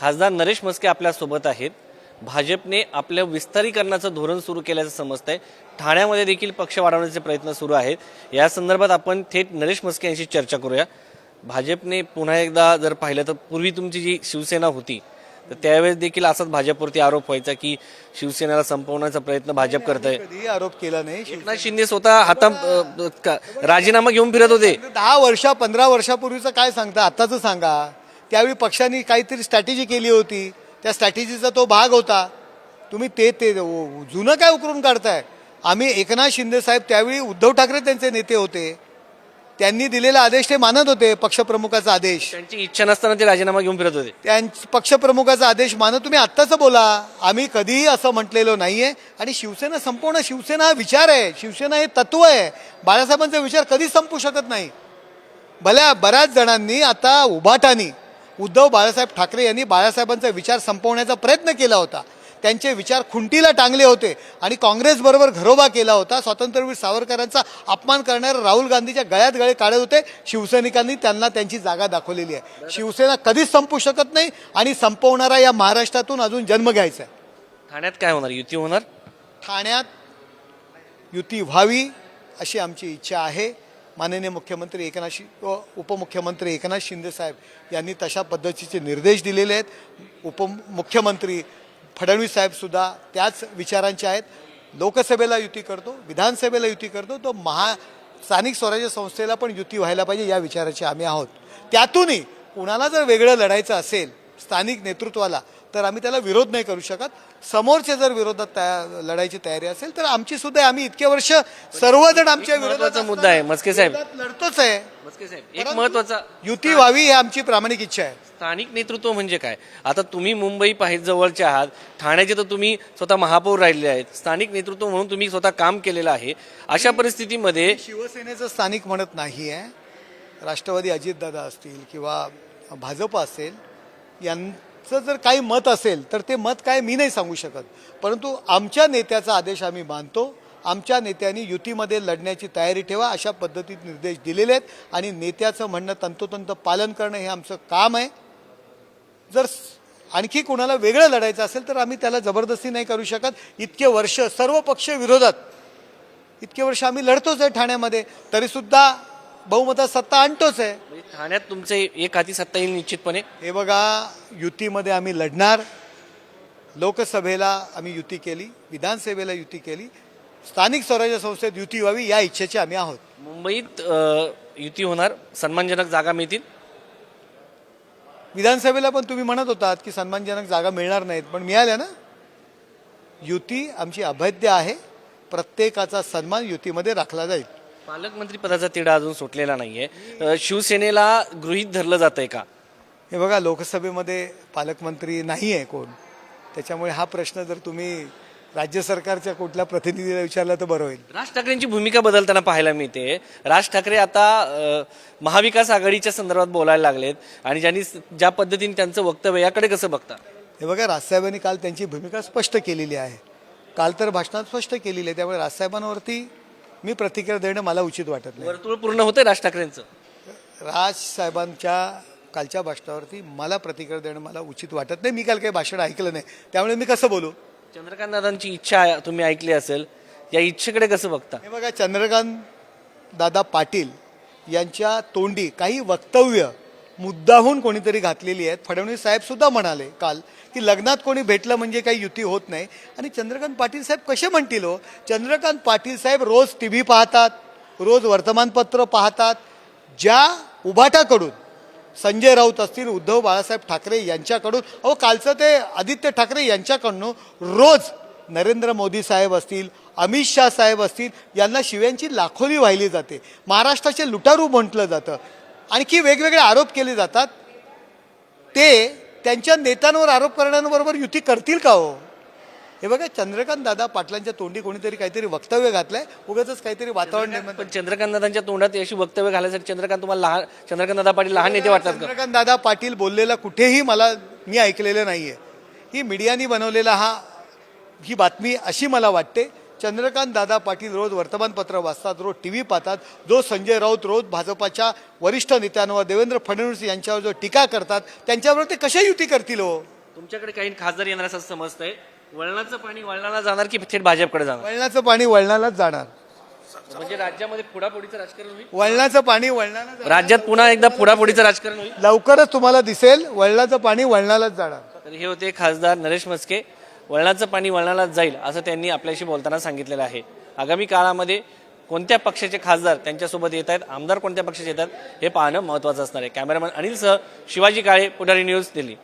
खासदार नरेश म्हस्के आपल्यासोबत आहेत। भाजपने आपल्या विस्तारीकरणाचं धोरण सुरू केल्याचं समजतंय। ठाण्यामध्ये देखील पक्ष वाढवण्याचे प्रयत्न सुरू आहेत। या संदर्भात आपण थेट नरेश म्हस्के यांची चर्चा करूया। भाजपने पुन्हा एकदा जर पाहिलं तर पूर्वी तुमची जी शिवसेना होती तर त्यावेळेस देखील असाच भाजपवरती आरोप व्हायचा की शिवसेनेला संपवण्याचा प्रयत्न भाजप करत आहे। कधी आरोप केला नाही। एकनाथ शिंदे स्वतः राजीनामा घेऊन फिरत होते। 10 वर्ष 15 वर्षापूर्वीचं काय सांगता, आताचं सांगा। त्यावेळी पक्षांनी काहीतरी स्ट्रॅटेजी केली होती, त्या स्ट्रॅटेजीचा तो भाग होता। तुम्ही ते जुनं काय उकरून काढताय। आम्ही एकनाथ शिंदे साहेब त्यावेळी उद्धव ठाकरे त्यांचे नेते होते, त्यांनी दिलेला आदेश ते मानत होते। पक्षप्रमुखाचा आदेश, त्यांची इच्छा नसताना ते राजीनामा घेऊन फिरत होते। त्यांच्या पक्षप्रमुखाचा आदेश मानत तुम्ही आत्ताच बोला। आम्ही कधीही असं म्हटलेलं नाहीये। आणि शिवसेना संपवणं, शिवसेना हा विचार आहे, शिवसेना हे तत्व आहे। बाळासाहेबांचा विचार कधीच संपू शकत नाही। भल्या बऱ्याच जणांनी आता उभाटानी उद्धव बाळासाहेब ठाकरे यांनी बाळासाहेबांचा विचार संपवण्याचा प्रयत्न केला होता। त्यांचे विचार खुंटीला टांगले होते आणि काँग्रेसबरोबर घरोबा केला होता। स्वातंत्र्यवीर सावरकरांचा अपमान करणारे राहुल गांधीच्या गळ्यात गळे काढत होते। शिवसैनिकांनी त्यांना त्यांची जागा दाखवलेली आहे। शिवसेना कधीच संपू शकत नाही आणि संपवणारा या महाराष्ट्रातून अजून जन्म घ्यायचा आहे। ठाण्यात काय होणार? युती होणार? ठाण्यात युती व्हावी अशी आमची इच्छा आहे। माननीय मुख्यमंत्री उपमुख्यमंत्री एकनाथ शिंदे साहेब यांनी तशा पद्धतीचे निर्देश दिलेले आहेत। उपमुख्यमंत्री फडणवीस साहेब सुद्धा त्याच विचारांचे आहेत। लोकसभेला युती करतो, विधानसभेला युती करतो, तो स्थानिक स्वराज्य संस्थेला पण युती व्हायला पाहिजे या विचाराचे आम्ही आहोत। त्यातूनही कुणाला जर वेगळं लढायचं असेल स्थानिक नेतृत्वाला तर आम्ही त्याला विरोध नाही करू शकत। समोरचे जर विरोधात लढायची तयारी असेल तर आमची सुद्धा, आम्ही इतके वर्ष सर्वजण आमच्या विरोधाचा मुद्दा आहे म्हस्के साहेब, लढतोच आहे। म्हस्के साहेब एक महत्त्वाचा, युती व्हावी ही आमची प्रामाणिक इच्छा आहे। स्थानिक नेतृत्व म्हणजे काय? आता तुम्ही मुंबई जवळचे आहात, ठाण्याचे तर तुम्ही स्वतः महापौर राहिले आहेत, स्थानिक नेतृत्व म्हणून तुम्ही स्वतः काम केलेलं आहे। अशा परिस्थितीमध्ये शिवसेनेचं स्थानिक म्हणत नाही आहे, राष्ट्रवादी अजितदादा असतील किंवा भाजप असेल, यांचं जर काही मत असेल तर ते मत काय मी नाही सांगू शकत। परंतु आमच्या नेत्याचा आदेश आम्ही मानतो। आमच्या नेत्यांनी युतीमध्ये लढण्याची तयारी ठेवा अशा पद्धतीत निर्देश दिलेले आहेत आणि नेत्याचं म्हणणं तंतोतंत पालन करणं हे आमचं काम आहे। जर आणखी कोणाला वेगळं लढायचं असेल तर आम्ही त्याला जबरदस्ती नाही करू शकत। इतके वर्ष सर्व पक्ष विरोधात, इतके वर्ष आम्ही लढतोच आहे ठाण्यामध्ये, तरीसुद्धा बहुमतात सत्ता आणतोच आहे। ठाण्यात तुमचे एक हाती सत्ता येईल निश्चितपणे। हे बघा, युतीमध्ये आम्ही लढणार। लोकसभेला आम्ही युती केली, विधानसभेला युती केली, स्थानिक स्वराज्य संस्थेत युती व्हावी या इच्छेचे आम्ही आहोत। मुंबईत युती होणार, सन्मानजनक जागा मिळतील। विधानसभेला पण तुम्ही म्हणत होतात की सन्मानजनक जागा मिळणार नाहीत, पण मिळाल्या ना। युती आमची अभेद्य आहे, प्रत्येकाचा सन्मान युतीमध्ये राखला जाईल। पालकमंत्री पदाचा तिढा अजून सुटलेला नाहीये, शिवसेनेला गृहीत धरलं जातंय का? हे बघा, लोकसभेमध्ये पालकमंत्री नाही आहे कोण, त्याच्यामुळे हा प्रश्न जर तुम्ही राज्य सरकारच्या कुठल्या प्रतिनिधीला विचारला तर बरं होईल। राज ठाकरेंची भूमिका बदलताना पाहायला मिळते। राज ठाकरे आता महाविकास आघाडीच्या संदर्भात बोलायला लागलेत आणि ज्या पद्धतीने त्यांचं वक्तव्य, याकडे कसं बघता? हे बघा, राजसाहेबांनी काल त्यांची भूमिका स्पष्ट केलेली आहे, काल तर भाषणात स्पष्ट केलेली आहे। त्यामुळे राजसाहेबांवरती मी प्रतिक्रिया देणं मला उचित वाटत नाही। वर्तुळ पूर्ण होतंय राज ठाकरेंचं। राजसाहेबांच्या कालच्या भाषणावरती मला प्रतिक्रिया देणं मला उचित वाटत नाही। मी काल काही भाषण ऐकलं नाही, त्यामुळे मी कसं बोलू? चंद्रकांत दादांची इच्छा तुम्ही ऐकली असेल, या इच्छेकडे कसं बघता? हे बघा, चंद्रकांत दादा पाटील यांच्या तोंडी काही वक्तव्य मुद्दाहून कोणीतरी घातलेली आहेत। फडणवीस साहेब सुद्धा म्हणाले काल की लग्नात कोणी भेटलं म्हणजे काही युती होत नाही। आणि चंद्रकांत पाटील साहेब कसे म्हणतील हो? चंद्रकांत पाटील साहेब रोज TV पाहतात, रोज वर्तमानपत्र पाहतात। ज्या उभाटाकडून संजय राऊत असतील, उद्धव बाळासाहेब ठाकरे यांच्याकडून, कालचं ते आदित्य ठाकरे यांच्याकडून रोज नरेंद्र मोदी साहेब असतील, अमित शाह साहेब असतील, यांना शिव्यांची लाखोली वाहिली जाते। महाराष्ट्राचे लुटारू म्हटलं जातं, आणखी वेगवेगळे आरोप केले जातात। ते त्यांच्या नेत्यांवर आरोप करण्याबरोबर युती करतील का हो? हे बघा, चंद्रकांत दादा पाटलांच्या तोंडी कोणीतरी काहीतरी वक्तव्य घातलंय, उगाच काहीतरी वातावरण निर्माण। पण चंद्रकांत दादांच्या तोंडात अशी वक्तव्य घालायसाठी चंद्रकांत दादा पाटील लहान नेते वाटतात का? चंद्रकांत दादा पाटील बोललेला कुठेही मी ऐकलेलं नाहीये। ही मीडियानी बनवलेला ही बातमी अशी मला वाटते। चंद्रकांत दादा पाटील रोज वर्तमानपत्र वाचतात, रोज टीव्ही पाहतात, जो संजय राऊत रोज भाजपाच्या वरिष्ठ नेत्यांवर देवेंद्र फडणवीस यांच्यावर जो टीका करतात त्यांच्यावर ते कशा युती करतील हो? तुमच्याकडे काही खासदार येणार असं समजतंय. वळणाचं पाणी वळणाला जाणार की थेट भाजपकडे जाणार? वळणाचं पाणी वळणालाच जाणार. म्हणजे राज्यामध्ये फोडाफोडीचं राजकारण होईल. वळणाचं पाणी वळणाला जाणार. राज्यात पुन्हा एकदा फोडाफोडीचं राजकारण होईल. लवकरच तुम्हाला दिसेल वळणाचं पाणी वळणालाच जाणार. तर हे होते खासदार नरेश म्हस्के. वळणाचं पाणी वळणालाच जाईल असं त्यांनी आपल्याशी बोलताना सांगितलेलं आहे. आगामी काळामध्ये कोणत्या पक्षाचे खासदार त्यांच्यासोबत येत आहेत, आमदार कोणत्या पक्षाचे येतात हे पाहणं महत्त्वाचं असणार आहे. कॅमेरामॅन अनिलसह शिवाजी काळे, पुढारी न्यूज, दिल्ली.